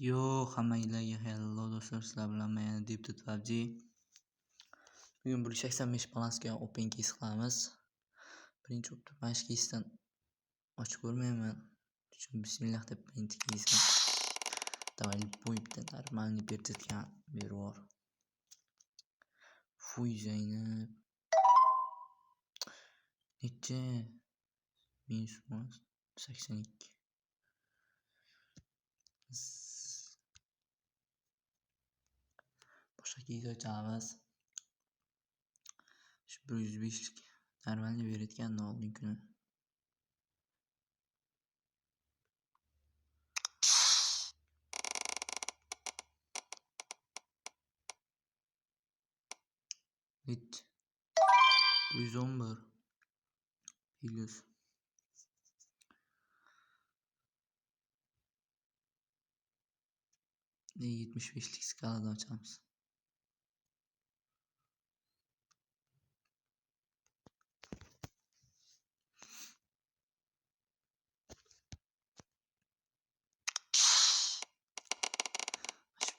Yo, hammanglarga hello do'stlar, sizlar bilan men Deputy PUBG. Bugun 185 balansga open case qilamiz. Birinchi o'pni mana casedan ochib ko'rmayman. Bismillah deb birinchi case. Давай bo'yibdi normalniy bertirgan bervor. Fuy Zaynab. Necha? Minus 82. Boshqa case ochamiz. Shu 105lik normalniy berayotgandi oldingi kuni. Hit 111 plus 75lik skaladan açamiz.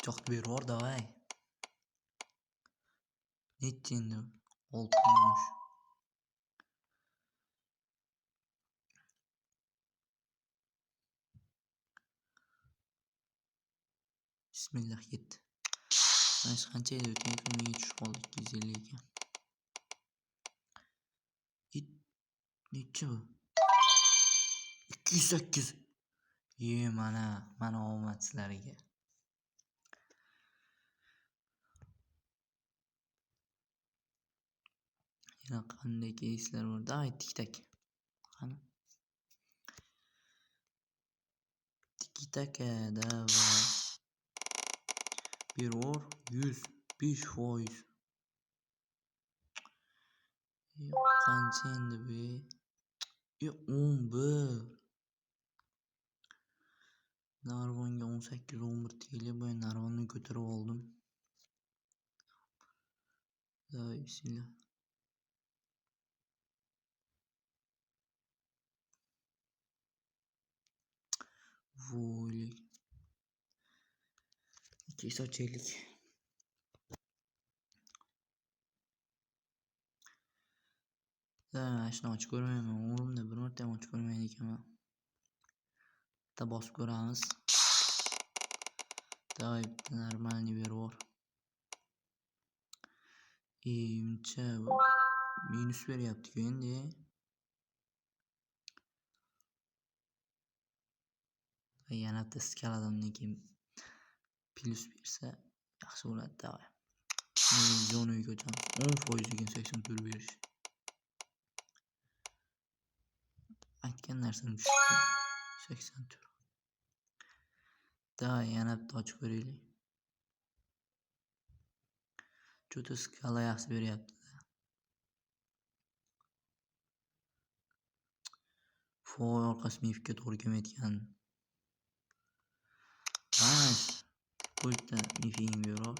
Çok bir var da vay. Ne şimdi? Olmuş. Bismillah gitti. Ben qanchaydi o'tgan kuniga tushib oldik 250 ga. Necha bu? 208. Mana omad sizlarga. Yana qanday case'lar bor? Davay tik-tak. Qani? Tik-tak davay. Bir or 105%. Qancha endi bu? 11. Narvonga 18-11 TL bu narvonni ko'tarib oldim. Davay bismillah. Voy. Case ochaylik. Shuni ochib ko'rmayman. Umrimda bir marta ham ochib ko'rmagan ekanman. Bitta bosib ko'ramiz. Davay bitta normalniy bervor. Uncha minus beryapti-ku endi. Yana bitta skaladan keyin plus bersa yaxshi bo'ladi davay. Zona ko'cham 10% ekan 80 tur berish. Aytgan narsam tushdi. 80 tur. Davay yana bitta ochib ko'raylik. Cho'ta skala yaxshi beryapti. Foy orqasi mifga to'g'ri kelmayotgan. Bu yerda mifing beror.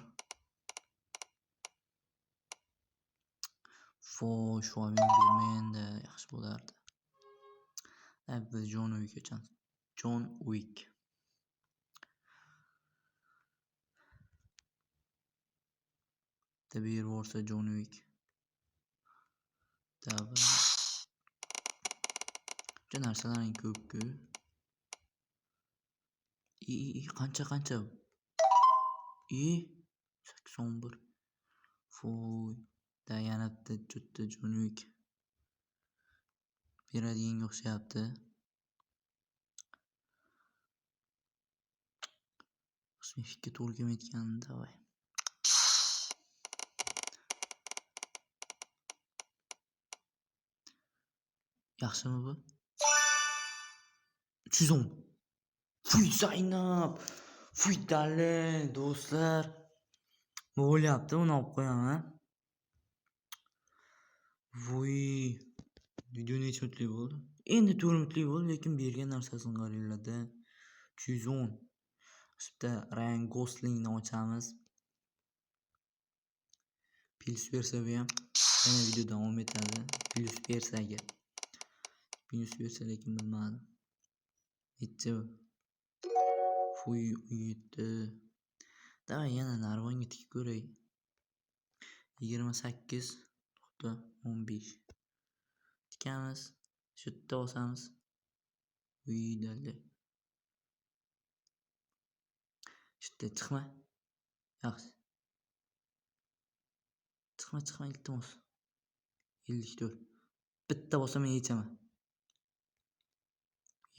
Foy shu men bermaganda yaxshi bo'lardi. Biz John Wick ochamiz. John Wick. Bir varsa John Wick. Tabii. Bu narsalarning ko'p-ku. Qancha? 81. Foy. Da yana bitta cho'tta John Wick. Beradiganga o'xshayapti. Fikka to'g'ri kelmayotgan davay. Yaxshimi bu? 310. Fuy Zaynab. Fuy dale do'stlar. Bu bo'lyapti, uni olib qo'yaman. Voy. Video necha minutlik bo'ldi? Endi 4 minutlik bo'ldi, lekin bergan narsasini qaranglar-da. 310. Bitta Ryan Goslingni ochamiz. Plus bersa bu ham yana video davom etadi. Plus bersa agar. Minus bersa lekin bilmadim. Necha bu? Uy, uyutdi. Davay yana narvonga tikib ko'ray. 28.15 tikamiz. Shu yerda bosamiz. Uy dalda. Shu yerda chiqma. Yaxshi. Chiqma iltimos. 54. Bitta bosaman yechaman.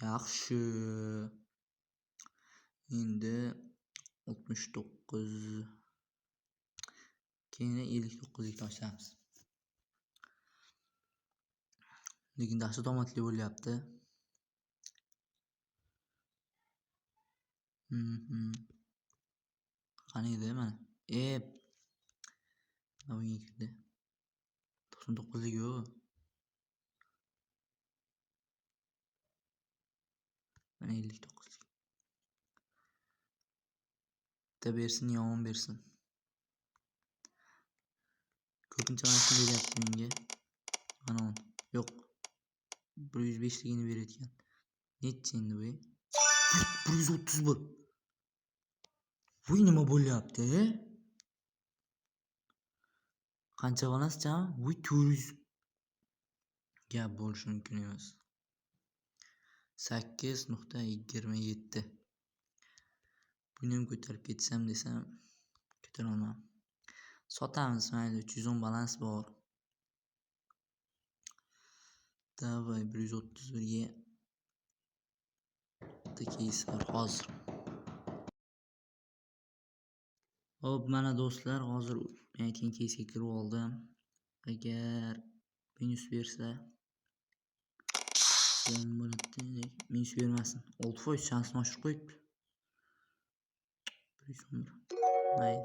Yaxshi. Endi 69. Keyin 59 ga tashlaymiz. Lekin dahshat omadli bo'lyapti. Qani edi mana. Navoiyga kirdi. 99 ga. Mana 59. Bitta bersin, yomon bersin. Ko'pincha mana shunday deyapti menga. Mana on. Yo'q. 105 ligini berayotgan. Necha endi bu? 130 bu. Voy nima bo'lyapti? Qancha balans jami? Voy 400 gap bo'lishi mumkin emas. 8.27. Buni ham ko'tarib ketsam desam, ko'tara olmam. Sotamiz, mayli 310 balans bor. Davay 131 ga keysar hozir. Hop, mana do'stlar, hozir aytgan keysga kirib oldim. Agar minus bersa, minus bermasin. 6% shansini oshirib qo'yibdi. 111. Mayli.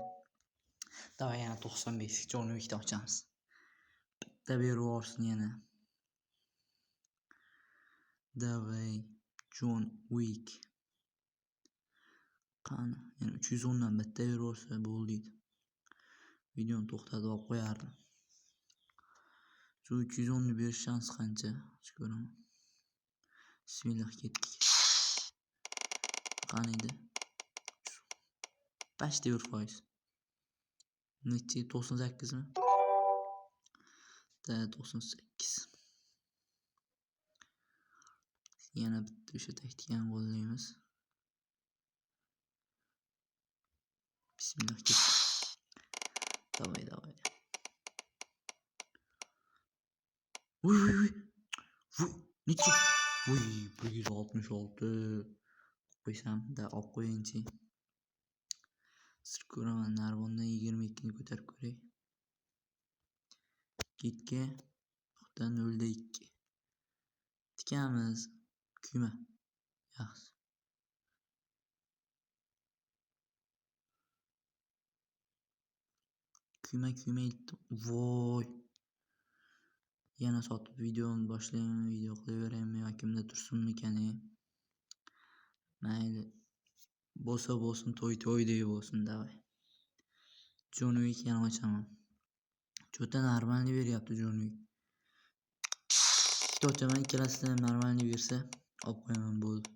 Davay yana 95 John Wick'da ochamiz. Bitta berib yuborsin yana. Davay John Wick. Qani, yana 310 dan bitta berib yuborsa bo'ldi. Videoni to'xtatib olib qo'yardim. Shu 310 ni berish shansi qancha? Ko'raman. Bismillah ketdik. Qani edi? 5%. Necha? 98 mi? 98. Yana bitta o'sha taktikani qo'llaymiz. Bismillah ketdik. Davay. Uy. Necha? Uy, 166. Qo'ysam, olib qo'yingchi. Sir ko'raman, narvondan 22 ni ko'tarib ko'ray. Ketga 0.02. Tikamiz. Kuyma. Yaxshi. Kuyma. Voy. Yana sotib videoni boshlayman, video qilaveraymi yoki kimda tursinmikan? Mayli. Bo'lsin, to'ydek bo'lsin, davay. John Wick yana ochaman. Cho'ta normalni beryapti John Wick. Ikkita ochaman, ikkalasidan normalni bersa, olib qo'yaman bo'ldi.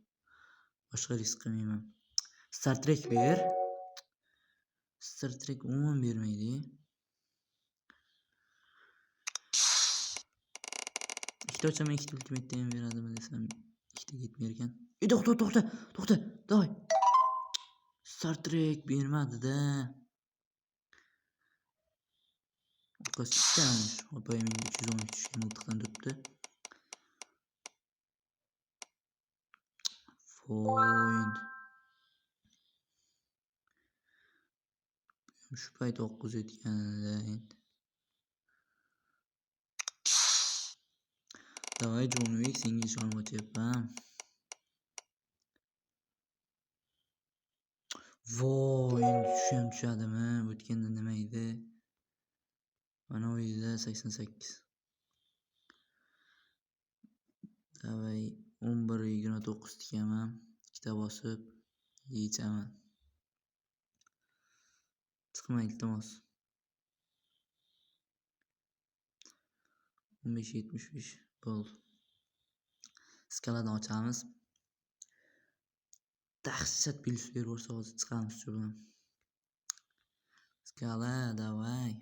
Boshqa risk qilmayman. Star Trek ber. Star Trek umuman bermaydi. Ikkita ochaman, ikkita ultimate'da ham beradimi desam, ikkita ketmay ekan. To'xta. Davay. Star Trek bermadi-da. Ikkita opayim 313 tushgan miltiqdan turibdi. Foynd. Shu payt 9 etganida endi. Davay John Wick, senga ishonib o'tyapman. Voy, endi tushadimi? O'tganda nima edi? Mana o'yida 88. Davay 11.29 tikaman. Ikkita bosib yechaman. Chiqma iltimos. 15.75 bo'ldi. Skaladan ochamiz. dahshat plyus berib yuborsa hozir chiqamiz shu bilan. Skala, davay.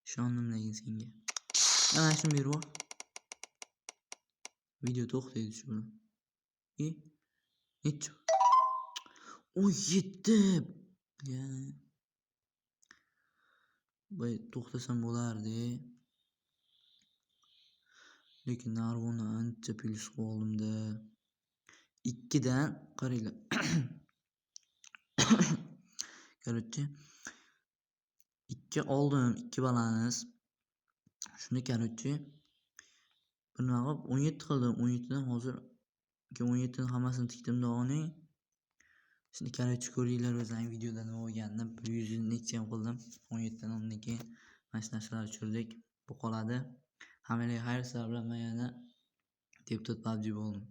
Ishondim lekin senga. Mana shuni berib yubor. Video to'xtaydi shu bilan. Necha? Oy, yetdi. Voy, to'xtasam bo'lardi. Lekin narvoni ancha plyus qilib oldim-da. 2 dan qaranglar. Короче, 2 oldim, 2 balans. Shuni короче bunaqa 17 qildim. 17 dan hozir 17 dan hammasini tikdim dog'ning. Shuni короче ko'ringlar o'zlaring videoda nima bo'lganini. 100 necham qildim. 17 dan undan keyin mana shu narsalar tushirdik. Bu qoladi. Hammalarga xayr, sizlar bilan men yana Deputat PUBG bo'ldim.